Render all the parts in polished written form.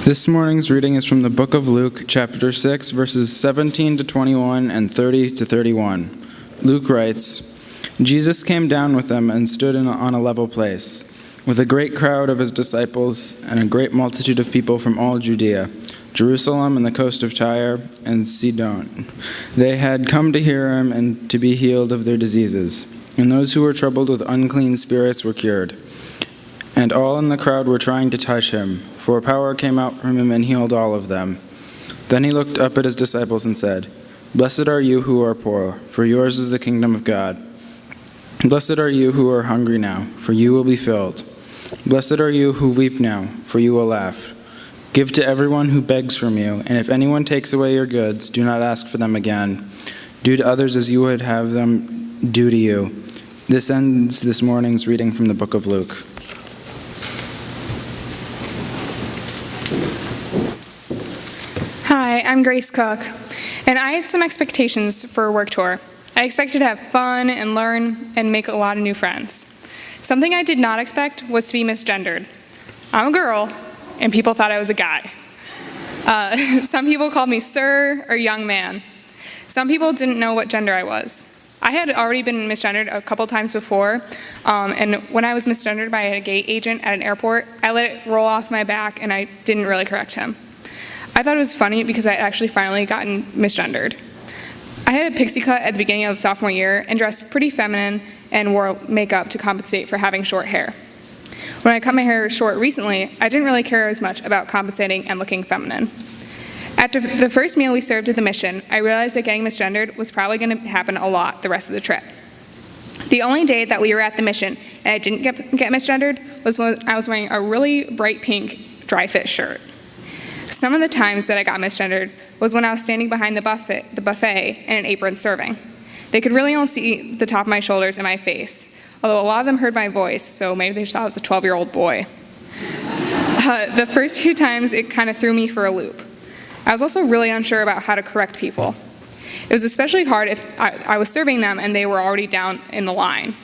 This morning's reading is from the book of Luke, chapter 6, verses 17 to 21 and 30 to 31. Luke writes, Jesus came down with them and stood on a level place, with a great crowd of his disciples and a great multitude of people from all Judea, Jerusalem and the coast of Tyre and Sidon. They had come to hear him and to be healed of their diseases. And those who were troubled with unclean spirits were cured. And all in the crowd were trying to touch him, for power came out from him and healed all of them. Then he looked up at his disciples and said, Blessed are you who are poor, for yours is the kingdom of God. Blessed are you who are hungry now, for you will be filled. Blessed are you who weep now, for you will laugh. Give to everyone who begs from you, and if anyone takes away your goods, do not ask for them again. Do to others as you would have them do to you. This ends this morning's reading from the book of Luke. Hi, I'm Grace Cook, and I had some expectations for a work tour. I expected to have fun and learn and make a lot of new friends. Something I did not expect was to be misgendered. I'm a girl, and people thought I was a guy. Some people called me sir or young man. Some people didn't know what gender I was. I had already been misgendered a couple times before, and when I was misgendered by a gate agent at an airport, I let it roll off my back and I didn't really correct him. I thought it was funny because I had actually finally gotten misgendered. I had a pixie cut at the beginning of sophomore year and dressed pretty feminine and wore makeup to compensate for having short hair. When I cut my hair short recently, I didn't really care as much about compensating and looking feminine. After the first meal we served at the mission, I realized that getting misgendered was probably going to happen a lot the rest of the trip. The only day that we were at the mission and I didn't get misgendered was when I was wearing a really bright pink dry fit shirt. Some of the times that I got misgendered was when I was standing behind the buffet in an apron serving. They could really only see the top of my shoulders and my face, although a lot of them heard my voice, so maybe they thought I was a 12-year-old boy. The first few times, it kind of threw me for a loop. I was also really unsure about how to correct people. It was especially hard if I was serving them and they were already down in the line.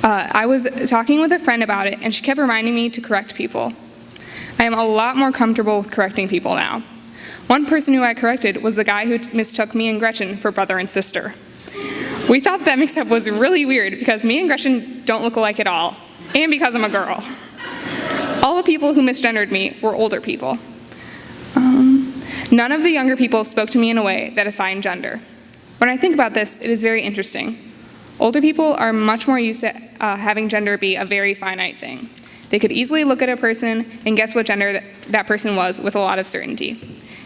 I was talking with a friend about it, and she kept reminding me to correct people. I am a lot more comfortable with correcting people now. One person who I corrected was the guy who mistook me and Gretchen for brother and sister. We thought that mix-up was really weird because me and Gretchen don't look alike at all, and because I'm a girl. All the people who misgendered me were older people. None of the younger people spoke to me in a way that assigned gender. When I think about this, it is very interesting. Older people are much more used to having gender be a very finite thing. They could easily look at a person and guess what gender that person was with a lot of certainty.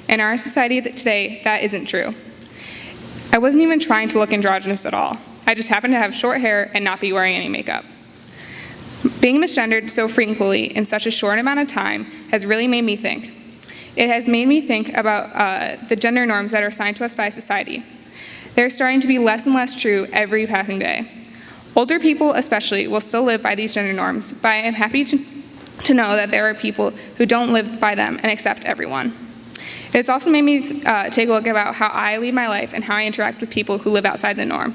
In our society today, that isn't true. I wasn't even trying to look androgynous at all. I just happened to have short hair and not be wearing any makeup. Being misgendered so frequently in such a short amount of time has really made me think. It has made me think about the gender norms that are assigned to us by society. They're starting to be less and less true every passing day. Older people especially will still live by these gender norms, but I am happy to know that there are people who don't live by them and accept everyone. It has also made me take a look about how I lead my life and how I interact with people who live outside the norm.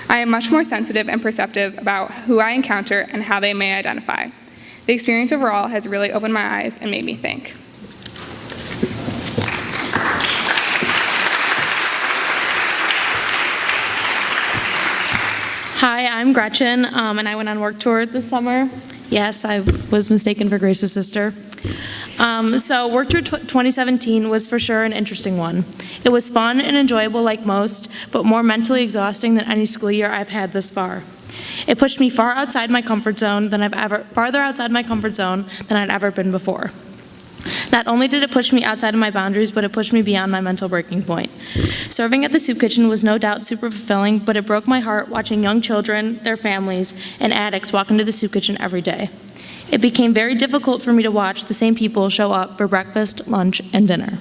I am much more sensitive and perceptive about who I encounter and how they may identify. The experience overall has really opened my eyes and made me think. Hi, I'm Gretchen, and I went on work tour this summer. Yes, I was mistaken for Grace's sister. So work tour 2017 was for sure an interesting one. It was fun and enjoyable like most, but more mentally exhausting than any school year I've had this far. It pushed me farther outside my comfort zone than I'd ever been before. Not only did it push me outside of my boundaries, but it pushed me beyond my mental breaking point. Serving at the soup kitchen was no doubt super fulfilling, but it broke my heart watching young children, their families, and addicts walk into the soup kitchen every day. It became very difficult for me to watch the same people show up for breakfast, lunch, and dinner.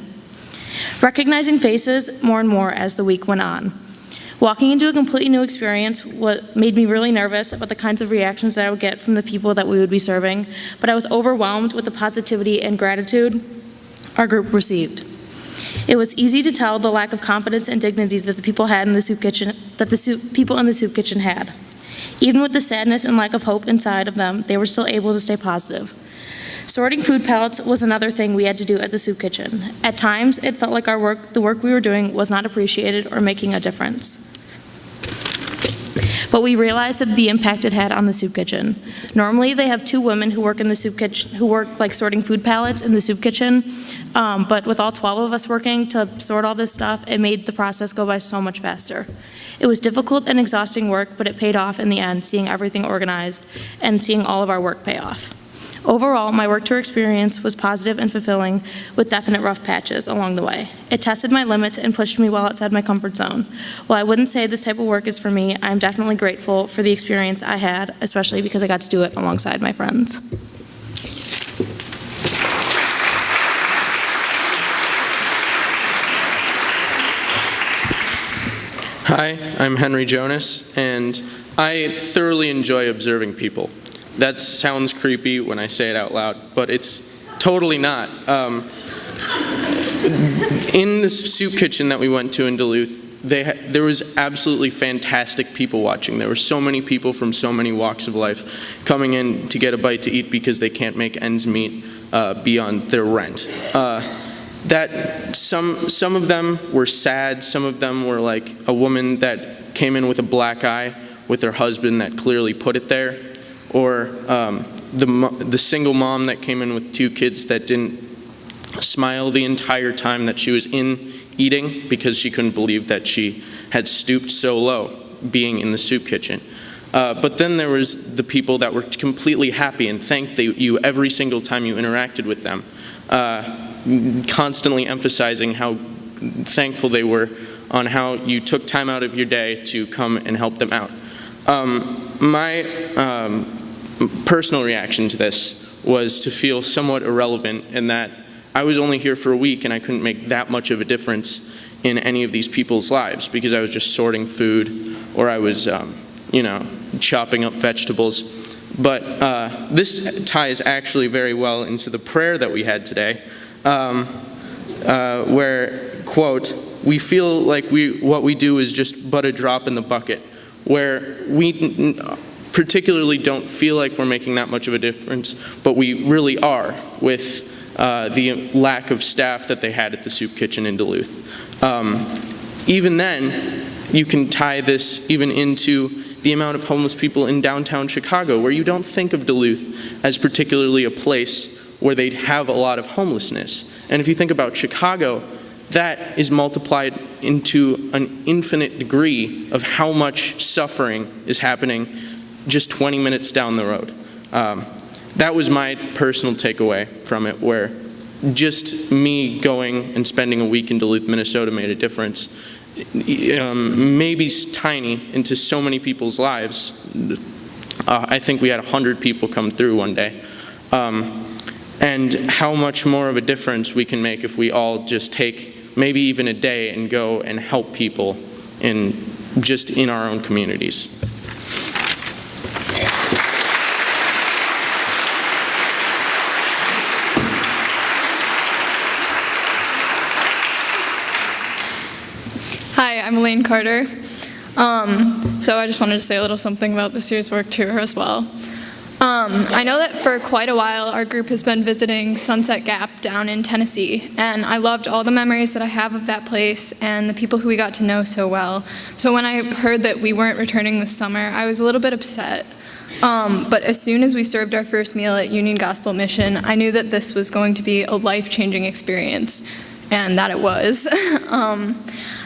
Recognizing faces more and more as the week went on. Walking into a completely new experience made me really nervous about the kinds of reactions that I would get from the people that we would be serving, but I was overwhelmed with the positivity and gratitude our group received. It was easy to tell the lack of confidence and dignity that the people in the soup kitchen had. Even with the sadness and lack of hope inside of them, they were still able to stay positive. Sorting food pallets was another thing we had to do at the soup kitchen. At times, it felt like the work we were doing was not appreciated or making a difference. But we realized that the impact it had on the soup kitchen. Normally, they have 2 women who work in the soup kitchen, who work like sorting food pallets in the soup kitchen. But with all 12 of us working to sort all this stuff, it made the process go by so much faster. It was difficult and exhausting work, but it paid off in the end, seeing everything organized and seeing all of our work pay off. Overall, my work tour experience was positive and fulfilling, with definite rough patches along the way. It tested my limits and pushed me well outside my comfort zone. While I wouldn't say this type of work is for me, I'm definitely grateful for the experience I had, especially because I got to do it alongside my friends. Hi, I'm Henry Jonas, and I thoroughly enjoy observing people. That sounds creepy when I say it out loud, but it's totally not. In the soup kitchen that we went to in Duluth, there was absolutely fantastic people watching. There were so many people from so many walks of life coming in to get a bite to eat because they can't make ends meet beyond their rent. That some of them were sad, some of them were like a woman that came in with a black eye with her husband that clearly put it there, or the single mom that came in with 2 kids that didn't smile the entire time that she was in eating because she couldn't believe that she had stooped so low being in the soup kitchen. But then there was the people that were completely happy and thanked you every single time you interacted with them, constantly emphasizing how thankful they were on how you took time out of your day to come and help them out. My personal reaction to this was to feel somewhat irrelevant in that I was only here for a week and I couldn't make that much of a difference in any of these people's lives because I was just sorting food or I was, chopping up vegetables. But this ties actually very well into the prayer that we had today, where, quote, we feel like what we do is just but a drop in the bucket, where we particularly don't feel like we're making that much of a difference, but we really are with the lack of staff that they had at the soup kitchen in Duluth. Even then, you can tie this even into the amount of homeless people in downtown Chicago, where you don't think of Duluth as particularly a place where they'd have a lot of homelessness. And if you think about Chicago, that is multiplied into an infinite degree of how much suffering is happening just 20 minutes down the road. That was my personal takeaway from it, where just me going and spending a week in Duluth, Minnesota made a difference. Maybe tiny into so many people's lives. I think we had 100 people come through one day. And how much more of a difference we can make if we all just take maybe even a day and go and help people in our own communities. Hi, I'm Elaine Carter. So I just wanted to say a little something about this year's work tour as well. I know that for quite a while our group has been visiting Sunset Gap down in Tennessee, and I loved all the memories that I have of that place and the people who we got to know so well. So when I heard that we weren't returning this summer, I was a little bit upset. But as soon as we served our first meal at Union Gospel Mission, I knew that this was going to be a life-changing experience, and that it was.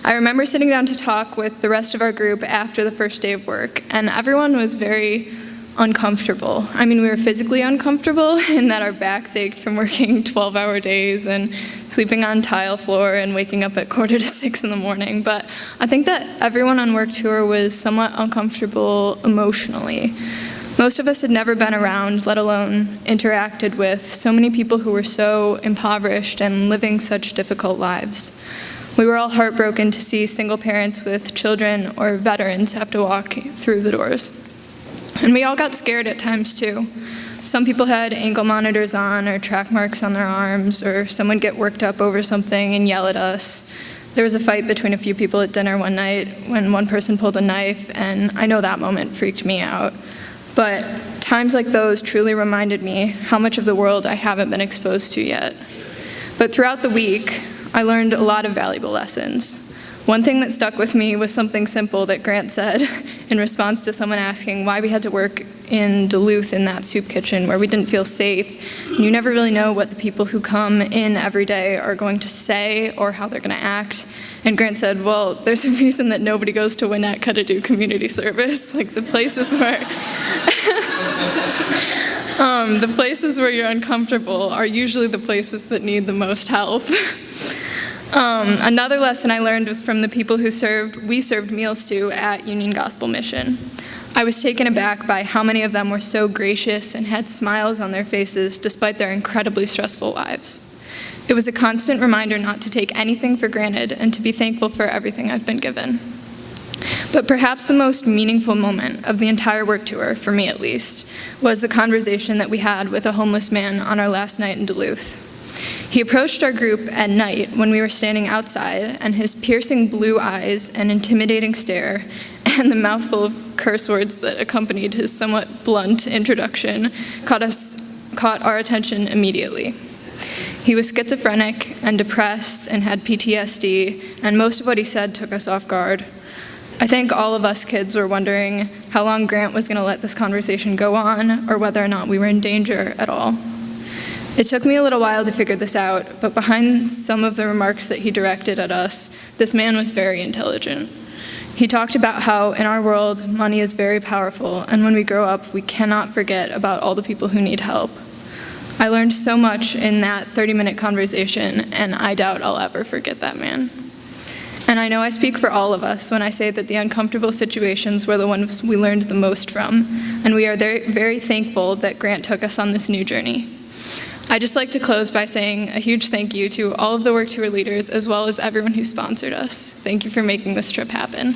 I remember sitting down to talk with the rest of our group after the first day of work, and everyone was very uncomfortable. I mean, we were physically uncomfortable in that our backs ached from working 12-hour days and sleeping on tile floor and waking up at 5:45 in the morning. But I think that everyone on work tour was somewhat uncomfortable emotionally. Most of us had never been around, let alone interacted with, so many people who were so impoverished and living such difficult lives. We were all heartbroken to see single parents with children or veterans have to walk through the doors. And we all got scared at times too. Some people had ankle monitors on or track marks on their arms, or someone get worked up over something and yell at us. There was a fight between a few people at dinner one night when one person pulled a knife, and I know that moment freaked me out. But Times like those truly reminded me how much of the world I haven't been exposed to yet. But throughout the week, I learned a lot of valuable lessons. One thing that stuck with me was something simple that Grant said in response to someone asking why we had to work in Duluth in that soup kitchen where we didn't feel safe. And you never really know what the people who come in every day are going to say or how they're going to act. And Grant said, well, there's a reason that nobody goes to Winnetka to do community service. Like the places where the places where you're uncomfortable are usually the places that need the most help. Another lesson I learned was from the people we served meals to at Union Gospel Mission. I was taken aback by how many of them were so gracious and had smiles on their faces despite their incredibly stressful lives. It was a constant reminder not to take anything for granted and to be thankful for everything I've been given. But perhaps the most meaningful moment of the entire work tour, for me at least, was the conversation that we had with a homeless man on our last night in Duluth. He approached our group at night when we were standing outside, and his piercing blue eyes and intimidating stare and the mouthful of curse words that accompanied his somewhat blunt introduction caught our attention immediately. He was schizophrenic and depressed and had PTSD, and most of what he said took us off guard. I think all of us kids were wondering how long Grant was going to let this conversation go on, or whether or not we were in danger at all. It took me a little while to figure this out, but behind some of the remarks that he directed at us, this man was very intelligent. He talked about how in our world, money is very powerful, and when we grow up, we cannot forget about all the people who need help. I learned so much in that 30-minute conversation, and I doubt I'll ever forget that man. And I know I speak for all of us when I say that the uncomfortable situations were the ones we learned the most from, and we are very, very thankful that Grant took us on this new journey. I'd just like to close by saying a huge thank you to all of the work tour leaders as well as everyone who sponsored us. Thank you for making this trip happen.